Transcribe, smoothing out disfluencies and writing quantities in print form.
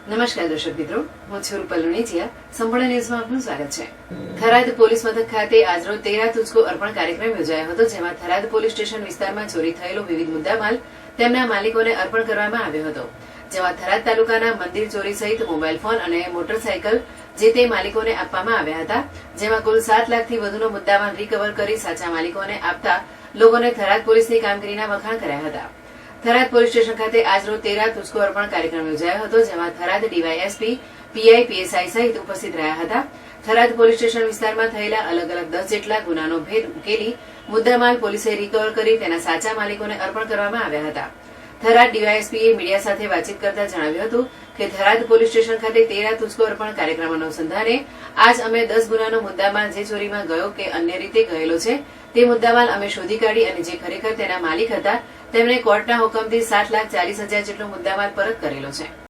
નમસ્કાર દર્શક મિત્રો, હું છું રૂપલ લુણીચિયા. સંપૂર્ણ ન્યૂઝમાં આપનું સ્વાગત છે. થરાદ પોલીસ મથક ખાતે આજરોજ તેરા તુચકો અર્પણ કાર્યક્રમ યોજાયો હતો, જેમાં થરાદ પોલીસ સ્ટેશન વિસ્તારમાં ચોરી થયેલો વિવિધ મુદ્દામાલ તેમના માલિકોને અર્પણ કરવામાં આવ્યો હતો. જેમાં થરાદ તાલુકાના મંદિર ચોરી સહિત મોબાઈલ ફોન અને મોટરસાયકલ જે તે માલિકોને આપવામાં આવ્યા હતા. જેમાં કુલ 7 લાખથી વધુનો મુદ્દામાલ રિકવર કરી સાચા માલિકોને આપતા લોકોને થરાદ પોલીસની કામગીરીના વખાણ કર્યા હતા. થરાદ પોલીસ સ્ટેશન ખાતે આજરોજ તેરા તુચકો અર્પણ કાર્યક્રમ યોજાયો હતો, જેમાં થરાદ ડીવાયએસપી, પીઆઈ, પીએસઆઈ સહિત ઉપસ્થિત રહ્યા હતા. થરાદ પોલીસ સ્ટેશન વિસ્તારમાં થયેલા અલગ અલગ 10 જેટલા ગુનાનો ભેદ ઉકેલી મુદ્દામાલ પોલીસે રિકવર કરી તેના સાચા માલિકોને અર્પણ કરવામાં આવ્યા હતા. થરાદ ડીવાયએસપીએ મીડિયા સાથે વાતચીત કરતા જણાવ્યું હતું કે થરાદ પોલીસ સ્ટેશન ખાતે તેરા તુચકો અર્પણ કાર્યક્રમ અનુસંધાને આજ અમે 10 ગુનાનો મુદ્દામાલ જે ચોરીમાં ગયો કે અન્ય રીતે ગયેલો છે તે મુદ્દામાલ અમે શોધી કાઢી અને જે ખરેખર તેના માલિક હતા તેમણે કોર્ટના હુકમથી 7,40,000 જેટલો મુદ્દામાલ પરત કરેલો છે.